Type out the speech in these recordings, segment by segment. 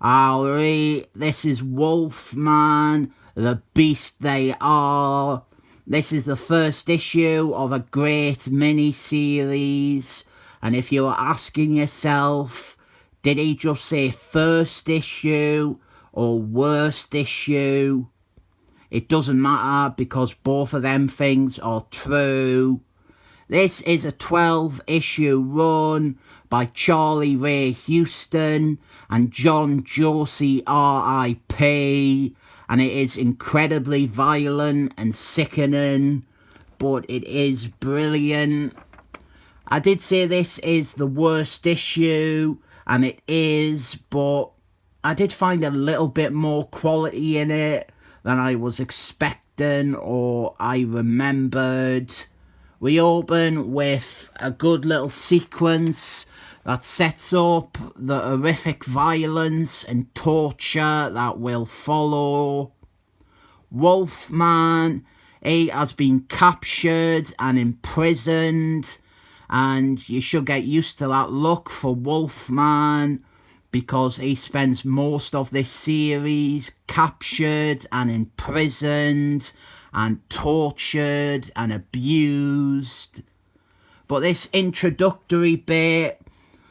I'll read. This is Wolfman, the Beast They Are. This is the first issue of a great mini-series. And if you're asking yourself, did he just say first issue or worst issue? It doesn't matter because both of them things are true. This is a 12-issue run by Charlie Ray Huston and John Josie R.I.P. And it is incredibly violent and sickening, but it is brilliant. I did say this is the worst issue, and it is, but I did find a little bit more quality in it than I was expecting or I remembered. We open with a good little sequence that sets up the horrific violence and torture that will follow. Wolfman, he has been captured and imprisoned, and you should get used to that look for Wolfman because he spends most of this series captured and imprisoned and tortured and abused. But this introductory bit,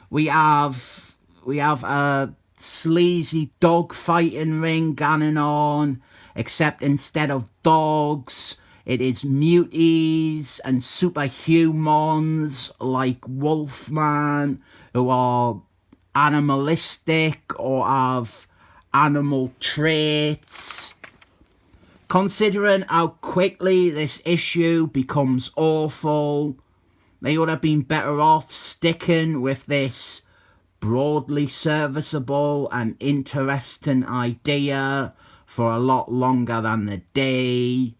we have a sleazy dog fighting ring going on, except instead of dogs, it is muties and superhumans like Wolfman, who are animalistic or have animal traits. Considering how quickly this issue becomes awful, they would have been better off sticking with this broadly serviceable and interesting idea for a lot longer than the day.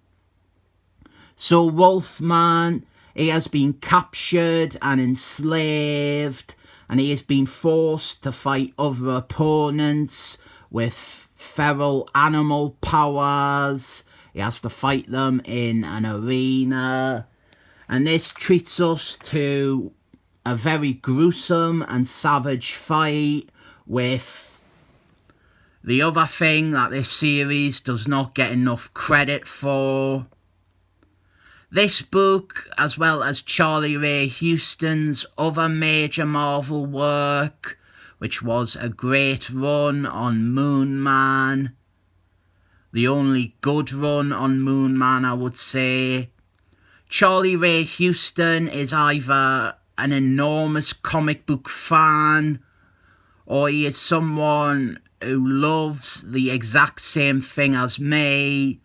So Wolfman, he has been captured and enslaved, and he has been forced to fight other opponents with feral animal powers. He has to fight them in an arena. And this treats us to a very gruesome and savage fight with the other thing that this series does not get enough credit for. This book, as well as Charlie Ray Huston's other major Marvel work, which was a great run on Moon Man, the only good run on Moon Man, I would say. Charlie Ray Huston is either an enormous comic book fan, or he is someone who loves the exact same thing as me,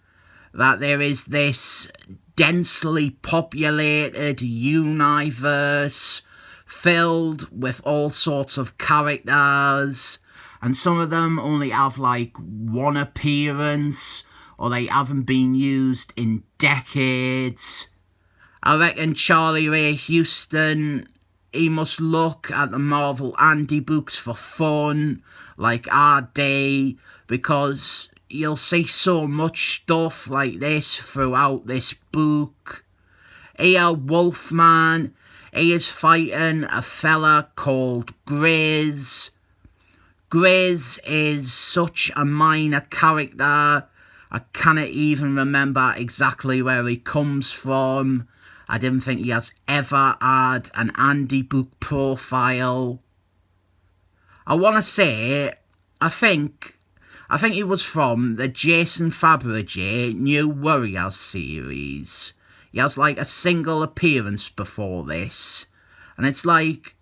that there is this densely populated universe filled with all sorts of characters, and some of them only have like one appearance, or they haven't been used in decades. I reckon Charlie Ray Huston, he must look at the Marvel Andy books for fun, like our day, because you'll see so much stuff like this throughout this book. Here, Wolfman, he is fighting a fella called Grizz. Grizz is such a minor character, I cannot even remember exactly where he comes from. I didn't think he has ever had an Andy book profile. I want to say, I think he was from the Jason Fabergé New Warriors series. He has like a single appearance before this, and it's like,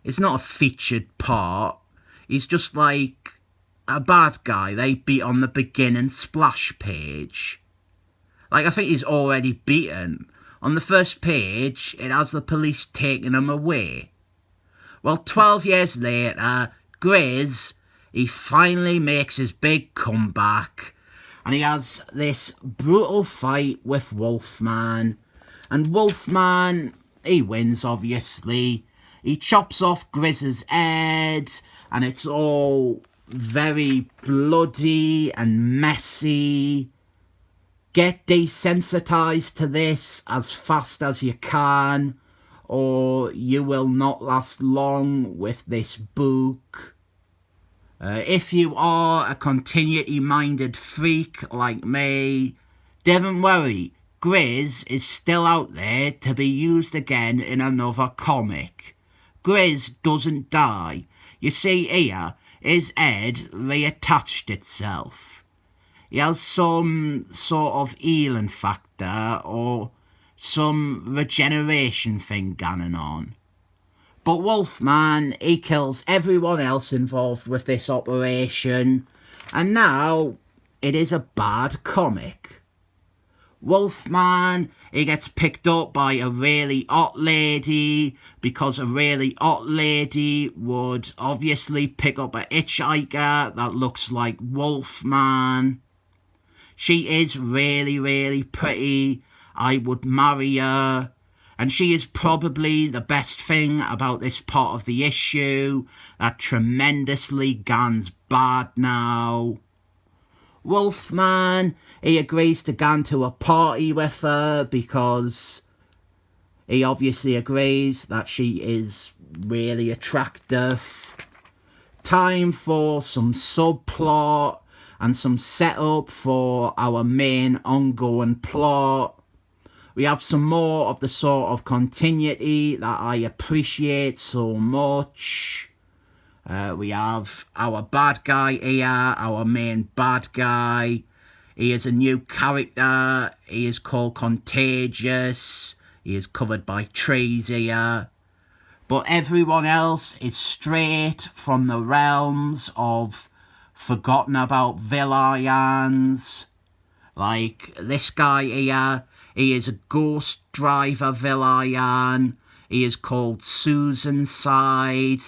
it's not a featured part. He's just like a bad guy they beat on the beginning splash page. Like, I think he's already beaten. On the first page, it has the police taking him away. Well, 12 years later, Grizz, he finally makes his big comeback, and he has this brutal fight with Wolfman. And Wolfman, he wins, obviously. He chops off Grizz's head, and it's all very bloody and messy. Get desensitized to this as fast as you can, or you will not last long with this book. If you are a continuity-minded freak like me, don't worry, Grizz is still out there to be used again in another comic. Grizz doesn't die. You see here, his head reattached itself. He has some sort of healing factor or some regeneration thing going on. But Wolfman, he kills everyone else involved with this operation, and now it is a bad comic. Wolfman, he gets picked up by a really hot lady, because a really hot lady would obviously pick up a hitchhiker that looks like Wolfman. She is really, really pretty. I would marry her. And she is probably the best thing about this part of the issue that tremendously gans bad now. Wolfman, he agrees to go to a party with her because he obviously agrees that she is really attractive. Time for some subplot and some setup for our main ongoing plot. We have some more of the sort of continuity that I appreciate so much. We have our bad guy here, our main bad guy. He is a new character. He is called Contagious. He is covered by trees here. But everyone else is straight from the realms of forgotten about villains. Like this guy here. He is a ghost driver villain. He is called Susan Side.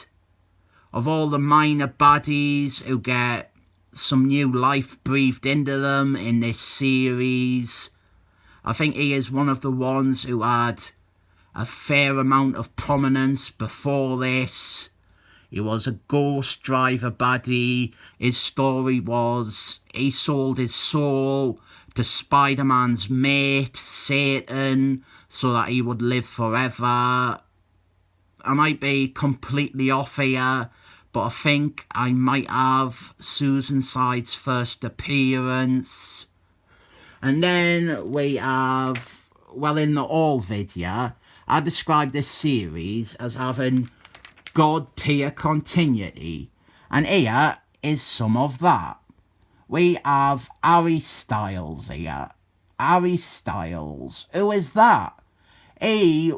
Of all the minor baddies who get some new life breathed into them in this series, I think he is one of the ones who had a fair amount of prominence before this. He was a ghost driver baddie. His story was he sold his soul to Spider-Man's mate, Satan, so that he would live forever. I might be completely off here, but I think I might have Susan Side's first appearance. And then we have, well, in the All video, I described this series as having God-tier continuity. And here is some of that. We have Harry Styles here. Harry Styles. Who is that? He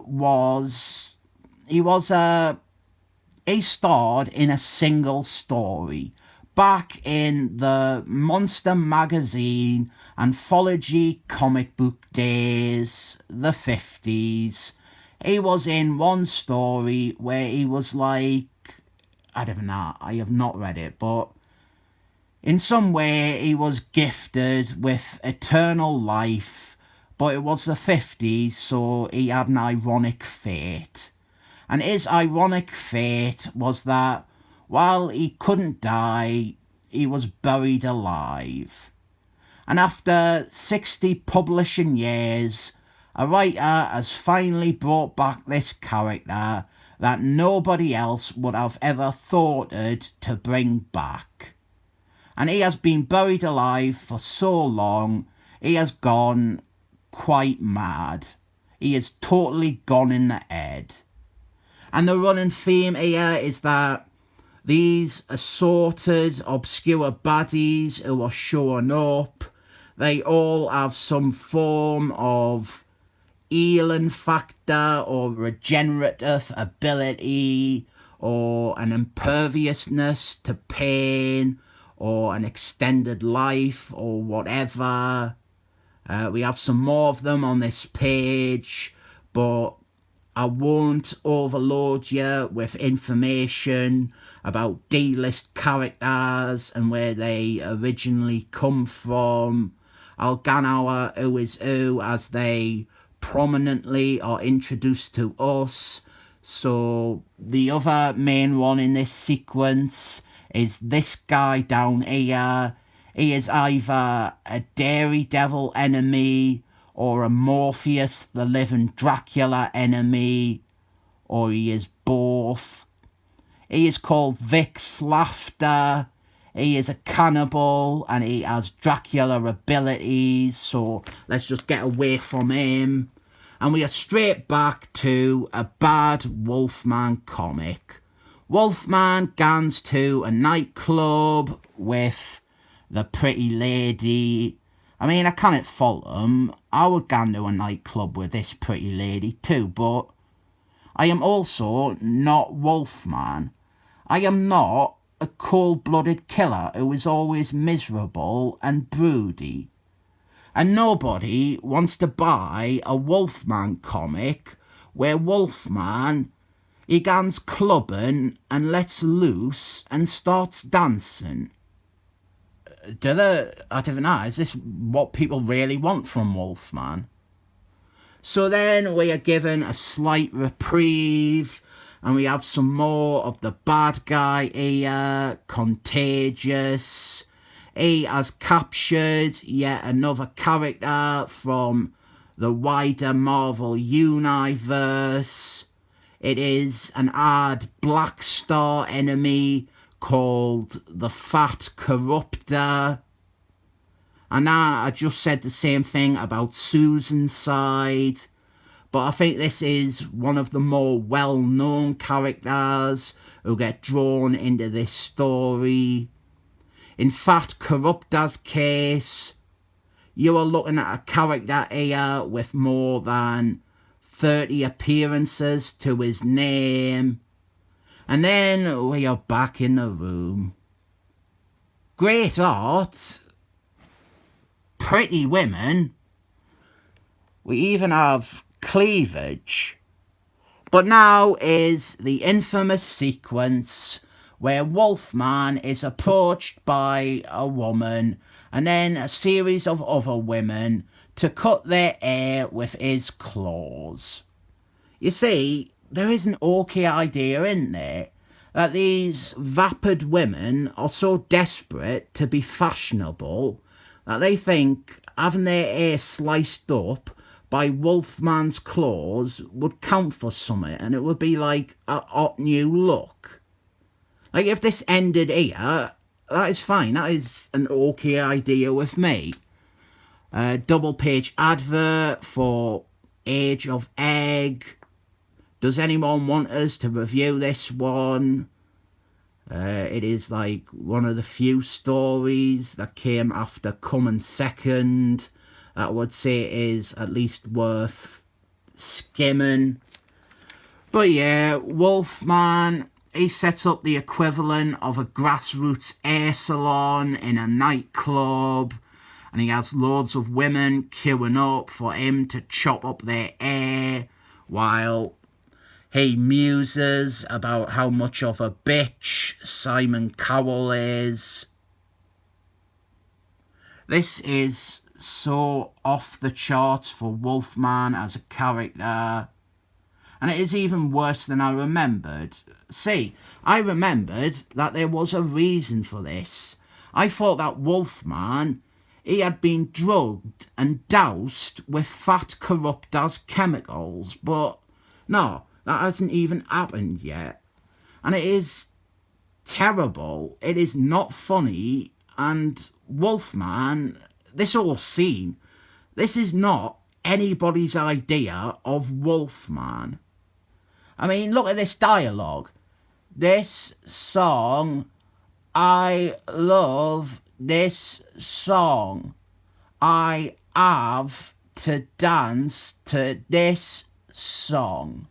starred in a single story back in the Monster Magazine anthology comic book days, the 50s. He was in one story where he was like, I don't know, I have not read it, but in some way, he was gifted with eternal life, but it was the 50s, so he had an ironic fate. And his ironic fate was that while he couldn't die, he was buried alive. And after 60 publishing years, a writer has finally brought back this character that nobody else would have ever thoughted to bring back. And he has been buried alive for so long, he has gone quite mad. He is totally gone in the head. And the running theme here is that these assorted, obscure baddies who are showing up, they all have some form of healing factor or regenerative ability or an imperviousness to pain or an extended life or whatever. We have some more of them on this page, but I won't overload you with information about D-list characters and where they originally come from. I'll go over who is who as they prominently are introduced to us. So the other main one in this sequence is this guy down here. He is either a Daredevil enemy or a Morpheus the Living Dracula enemy, or he is both. He is called Vic Slafter. He is a cannibal and he has Dracula abilities, so let's just get away from him. And we are straight back to a bad Wolfman comic. Wolfman goes to a nightclub with the pretty lady. I mean, I can't fault him. I would go to a nightclub with this pretty lady too, but I am also not Wolfman. I am not a cold-blooded killer who is always miserable and broody. And nobody wants to buy a Wolfman comic where Wolfman, he goes clubbing and lets loose and starts dancing. I don't know, is this what people really want from Wolfman? So then we are given a slight reprieve, and we have some more of the bad guy here, Contagious. He has captured yet another character from the wider Marvel universe. It is an odd Black Star enemy called the Fat Corruptor. And now I just said the same thing about Susan's side, but I think this is one of the more well-known characters who get drawn into this story. In Fat Corruptor's case, you are looking at a character here with more than 30 appearances to his name. And then we are back in the room. Great art. Pretty women. We even have cleavage. But now is the infamous sequence where Wolfman is approached by a woman and then a series of other women to cut their hair with his claws. You see, there is an okay idea in there that these vapid women are so desperate to be fashionable that they think having their hair sliced up by Wolfman's claws would count for something, and it would be like a hot new look. Like, if this ended here, that is fine. That is an okay idea with me. Double page advert for Age of Egg. Does anyone want us to review this one? It is like one of the few stories that came after Coming Second that I would say is at least worth skimming. But yeah, Wolfman, he sets up the equivalent of a grassroots hair salon in a nightclub, and he has loads of women queuing up for him to chop up their hair while he muses about how much of a bitch Simon Cowell is. This is so off the charts for Wolfman as a character, and it is even worse than I remembered. See, I remembered that there was a reason for this. I thought that Wolfman, he had been drugged and doused with Fat Corruptor's chemicals, but no, that hasn't even happened yet. And it is terrible. It is not funny. And Wolfman, this whole scene, this is not anybody's idea of Wolfman. I mean, look at this dialogue. This song, I love this song. I have to dance to this song.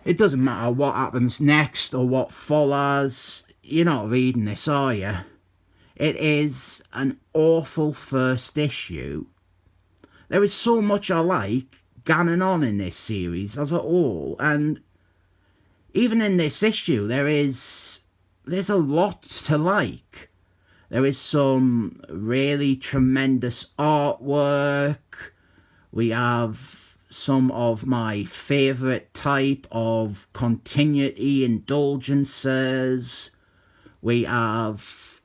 It doesn't matter what happens next or what follows. You're not reading this, are you? It is an awful first issue. There is so much I like going on in this series as a whole, and even in this issue there's a lot to like. There is some really tremendous artwork. We have some of my favourite type of continuity indulgences. We have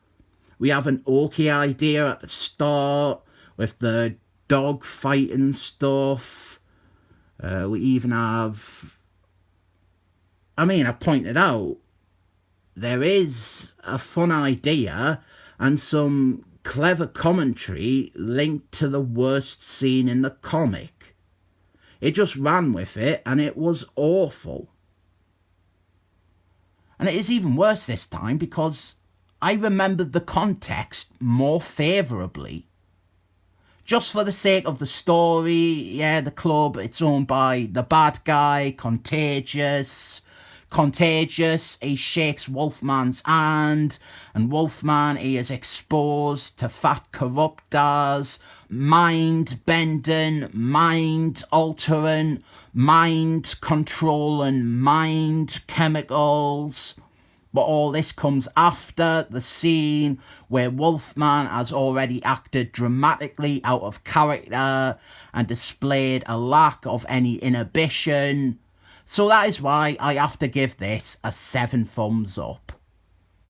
an okay idea at the start with the dog fighting stuff. We even have, I mean, I pointed out there is a fun idea and some clever commentary linked to the worst scene in the comic. It just ran with it, and it was awful. And it is even worse this time because I remembered the context more favourably. Just for the sake of the story, yeah, the club, it's owned by the bad guy, Contagious. Contagious, he shakes Wolfman's hand, and Wolfman, he is exposed to fat corruptors, mind-bending, mind-altering, mind-controlling, mind chemicals. But all this comes after the scene where Wolfman has already acted dramatically out of character and displayed a lack of any inhibition. So that is why I have to give this a 7 thumbs up.